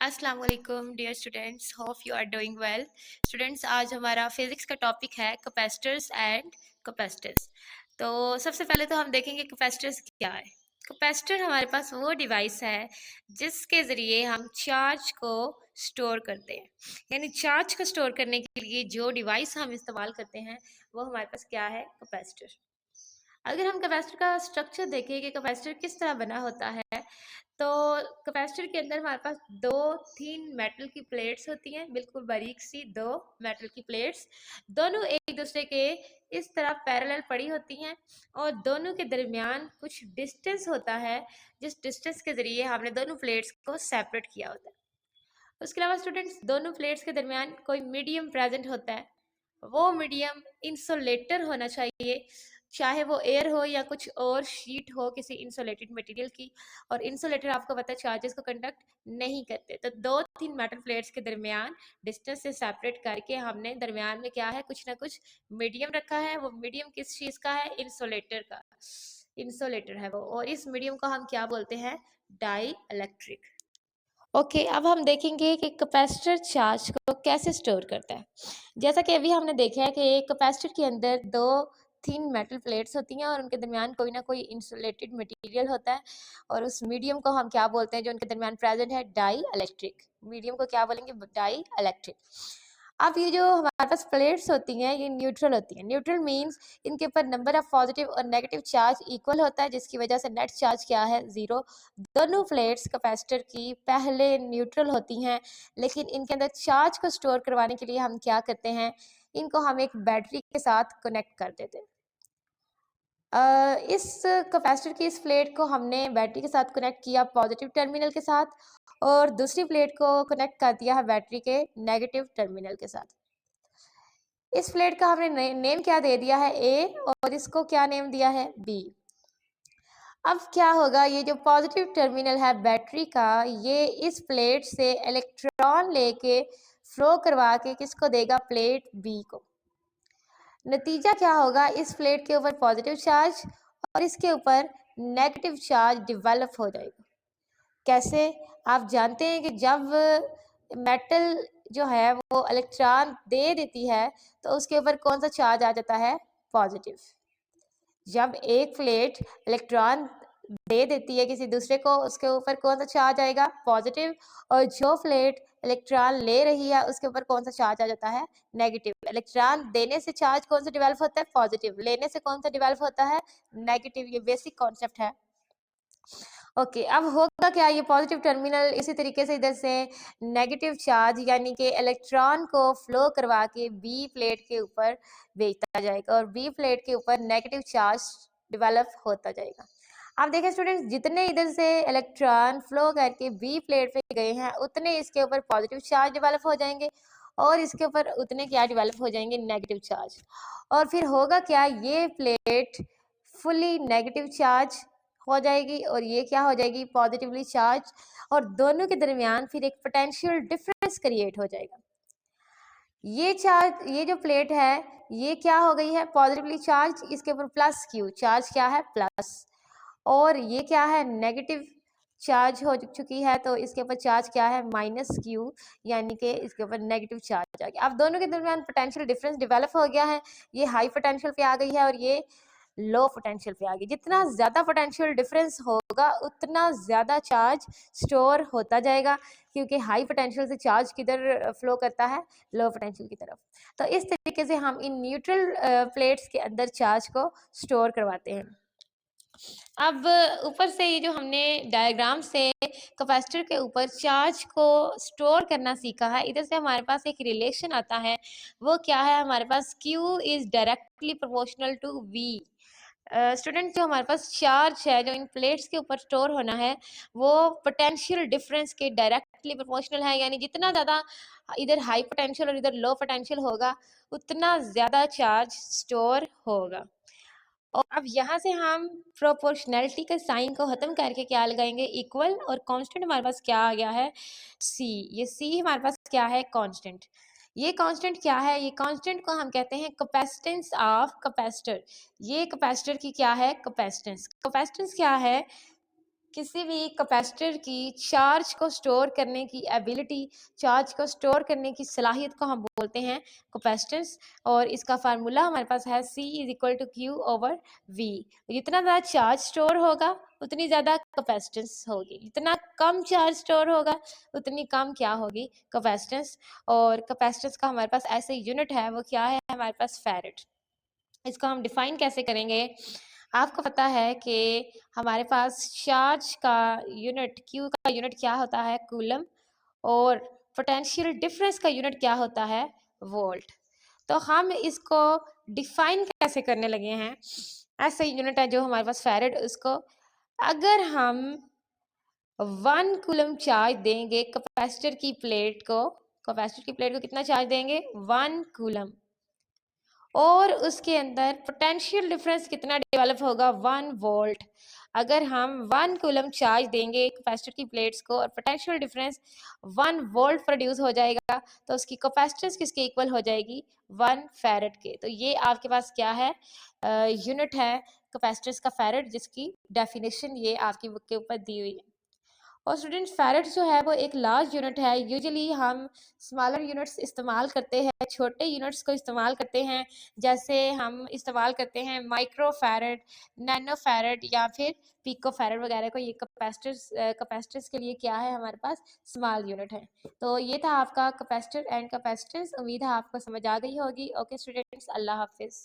अस्सलाम वालेकुम dear students, hope you are doing well. Students, आज हमारा फिजिक्स का टॉपिक है कैपेसिटर्स एंड कैपेसिटर्स। तो सबसे पहले तो हम देखेंगे कैपेसिटर्स क्या है। कैपेसिटर हमारे पास वो डिवाइस है जिसके ज़रिए हम चार्ज को स्टोर करते हैं। यानी चार्ज को स्टोर करने के लिए जो डिवाइस हम इस्तेमाल करते हैं वो हमारे पास क्या है, कैपेसिटर। अगर हम कैपेसिटर का स्ट्रक्चर देखें कि कैपेसिटर किस तरह बना होता है, तो कैपेसिटर के अंदर हमारे पास दो थीन मेटल की प्लेट्स होती हैं, बिल्कुल बारीक सी दो मेटल की प्लेट्स। दोनों एक दूसरे के इस तरह पैरेलल पड़ी होती हैं और दोनों के दरमियान कुछ डिस्टेंस होता है, जिस डिस्टेंस के ज़रिए हमने दोनों प्लेट्स को सेपरेट किया होता है। उसके अलावा स्टूडेंट्स, दोनों प्लेट्स के दरमियान कोई मीडियम प्रेजेंट होता है। वो मीडियम इंसुलेटर होना चाहिए, चाहे वो एयर हो या कुछ और शीट हो किसी इंसुलेटेड मटेरियल की। और इंसुलेटर आपको पता है चार्जेस को कंडक्ट नहीं करते। तो दो तीन मेटल प्लेट्स के दरमियान डिस्टेंस से सेपरेट करके हमने दरमियान में क्या है, कुछ ना कुछ मीडियम रखा है। वो मीडियम किस चीज़ का है, इंसुलेटर का। इंसुलेटर है वो, और इस मीडियम को हम क्या बोलते हैं, डाई इलेक्ट्रिक। ओके, अब हम देखेंगे कि कैपेसिटर चार्ज को कैसे स्टोर करता है। जैसा कि अभी हमने देखा है कि कैपेसिटर के अंदर दो थिन मेटल प्लेट्स होती हैं और उनके दरमियान कोई ना कोई इंसुलेटेड मटेरियल होता है, और उस मीडियम को हम क्या बोलते हैं जो उनके दरमियान प्रेजेंट है, डाई इलेक्ट्रिक। मीडियम को क्या बोलेंगे, डाई इलेक्ट्रिक। अब ये जो हमारे पास प्लेट्स होती हैं ये न्यूट्रल होती हैं। न्यूट्रल मीन्स इनके ऊपर नंबर ऑफ पॉजिटिव और नेगेटिव चार्ज इक्वल होता है, जिसकी वजह से नेट चार्ज क्या है, जीरो। दोनों प्लेट्स कैपेसिटर की पहले न्यूट्रल होती हैं, लेकिन इनके अंदर चार्ज को स्टोर करवाने के लिए हम क्या करते हैं, इनको हम एक बैटरी के साथ कनेक्ट कर देते हैं। इस कैपेसिटर की इस प्लेट को हमने बैटरी के साथ कनेक्ट किया पॉजिटिव टर्मिनल के साथ, और दूसरी प्लेट को कनेक्ट कर दिया है बैटरी के नेगेटिव टर्मिनल के साथ। इस प्लेट का हमने नेम क्या दे दिया है, ए, और इसको क्या नेम दिया है, बी। अब क्या होगा, ये जो पॉजिटिव टर्मिनल है बैटरी का, ये इस प्लेट से इलेक्ट्रॉन लेके फ्लो करवा के किसको देगा, प्लेट बी को। नतीजा क्या होगा, इस प्लेट के ऊपर पॉजिटिव चार्ज और इसके ऊपर नेगेटिव चार्ज डेवलप हो जाएगा। कैसे, आप जानते हैं कि जब मेटल जो है वो इलेक्ट्रॉन दे देती है तो उसके ऊपर कौन सा चार्ज आ जाता है, पॉजिटिव। जब एक प्लेट इलेक्ट्रॉन दे देती है किसी दूसरे को, उसके ऊपर कौन सा चार्ज आएगा, पॉजिटिव। और जो प्लेट इलेक्ट्रॉन ले रही है उसके ऊपर कौन सा चार्ज आ जाता है, नेगेटिव। इलेक्ट्रॉन देने से चार्ज कौन सा डेवलप होता है, पॉजिटिव। लेने से कौन सा डेवलप होता है, नेगेटिव। ये बेसिक कॉन्सेप्ट है। ओके, अब होगा क्या, ये पॉजिटिव टर्मिनल इसी तरीके से इधर से नेगेटिव चार्ज यानी कि इलेक्ट्रॉन को फ्लो करवा के बी प्लेट के ऊपर भेजता जाएगा, और बी प्लेट के ऊपर नेगेटिव चार्ज डेवलप होता जाएगा। आप देखें स्टूडेंट्स, जितने इधर से इलेक्ट्रॉन फ्लो करके बी प्लेट पे गए हैं उतने इसके ऊपर पॉजिटिव चार्ज डेवलप हो जाएंगे, और इसके ऊपर उतने क्या डेवलप हो जाएंगे, नेगेटिव चार्ज। और फिर होगा क्या, ये प्लेट फुली नेगेटिव चार्ज हो जाएगी और ये क्या हो जाएगी, पॉजिटिवली चार्ज, और दोनों के दरमियान फिर एक पोटेंशियल डिफरेंस क्रिएट हो जाएगा। ये चार्ज, ये जो प्लेट है ये क्या हो गई है, पॉजिटिवली चार्ज, इसके ऊपर प्लस क्यू चार्ज क्या है, प्लस। और ये क्या है, नेगेटिव चार्ज हो चुकी है, तो इसके ऊपर चार्ज क्या है, माइनस क्यू, यानी कि इसके ऊपर नेगेटिव चार्ज आ गया। अब दोनों के दरमियान पोटेंशियल डिफरेंस डेवलप हो गया है, ये हाई पोटेंशियल पे आ गई है और ये लो पोटेंशियल पे आ गई। जितना ज़्यादा पोटेंशियल डिफरेंस होगा उतना ज़्यादा चार्ज स्टोर होता जाएगा, क्योंकि हाई पोटेंशियल से चार्ज किधर फ्लो करता है, लो पोटेंशियल की तरफ। तो इस तरीके से हम इन न्यूट्रल प्लेट्स के अंदर चार्ज को स्टोर करवाते हैं। अब ऊपर से ये जो हमने डायग्राम से कैपेसिटर के ऊपर चार्ज को स्टोर करना सीखा है, इधर से हमारे पास एक रिलेशन आता है। वो क्या है, हमारे पास Q is directly proportional to V। Student, जो हमारे पास चार्ज है जो इन प्लेट्स के ऊपर स्टोर होना है वो पोटेंशियल डिफरेंस के डायरेक्टली प्रोपोर्शनल है, यानी जितना ज़्यादा इधर हाई पोटेंशियल और इधर लो पोटेंशियल होगा उतना ज़्यादा चार्ज स्टोर होगा। और अब यहाँ से हम प्रोपोर्शनैलिटी के साइन को खत्म करके क्या लगाएंगे, इक्वल, और कांस्टेंट हमारे पास क्या आ गया है, सी। ये सी हमारे पास क्या है, कांस्टेंट। ये कांस्टेंट क्या है, ये कांस्टेंट को हम कहते हैं कैपेसिटेंस ऑफ कैपेसिटर। ये कैपेसिटर की क्या है, कैपेसिटेंस। कैपेसिटेंस क्या है, किसी भी कैपेसिटर की चार्ज को स्टोर करने की एबिलिटी, चार्ज को स्टोर करने की सलाहियत को हम बोलते हैं कैपेसिटेंस। और इसका फार्मूला हमारे पास है C is equal to Q over V. जितना ज़्यादा चार्ज स्टोर होगा उतनी ज़्यादा कैपेसिटेंस होगी, जितना कम चार्ज स्टोर होगा उतनी कम क्या होगी, कैपेसिटेंस। और कैपेसिटेंस का हमारे पास ऐसे यूनिट है, वो क्या है हमारे पास, फैरेड। इसको हम डिफाइन कैसे करेंगे, आपको पता है कि हमारे पास चार्ज का यूनिट, क्यू का यूनिट क्या होता है, कूलम। और पोटेंशियल डिफरेंस का यूनिट क्या होता है, वोल्ट। तो हम इसको डिफाइन कैसे करने लगे हैं, ऐसे यूनिट है जो हमारे पास फैरेड, उसको अगर हम 1 कूलम चार्ज देंगे कैपेसिटर की प्लेट को, कैपेसिटर की प्लेट को कितना चार्ज देंगे, 1 कूलम, और उसके अंदर पोटेंशियल डिफरेंस कितना डेवलप होगा, 1 वोल्ट। अगर हम 1 कूलम चार्ज देंगे कैपेसिटर की प्लेट्स को और पोटेंशियल डिफरेंस 1 वोल्ट प्रोड्यूस हो जाएगा, तो उसकी कैपेसिटेंस किसके इक्वल हो जाएगी, 1 फैरेड के। तो ये आपके पास क्या है, यूनिट है कैपेसिटेंस का, फैरेड, जिसकी डेफिनेशन ये आपकी बुक के ऊपर दी हुई है। और स्टूडेंट्स फैरेड जो है वो एक लार्ज यूनिट है। यूजुअली हम स्मॉलर यूनिट्स इस्तेमाल करते हैं, छोटे यूनिट्स को इस्तेमाल करते हैं, जैसे हम इस्तेमाल करते हैं माइक्रो फैरेड, नैनो फैरेड या फिर पिको फैरेड वगैरह को। ये कैपेसिटर्स के लिए क्या है हमारे पास, स्मॉल यूनिट है। तो ये था आपका कैपेसिटर एंड कैपेसिटेंस। उम्मीद है आपको समझ आ गई होगी। ओके स्टूडेंट्स, अल्लाह हाफिज़।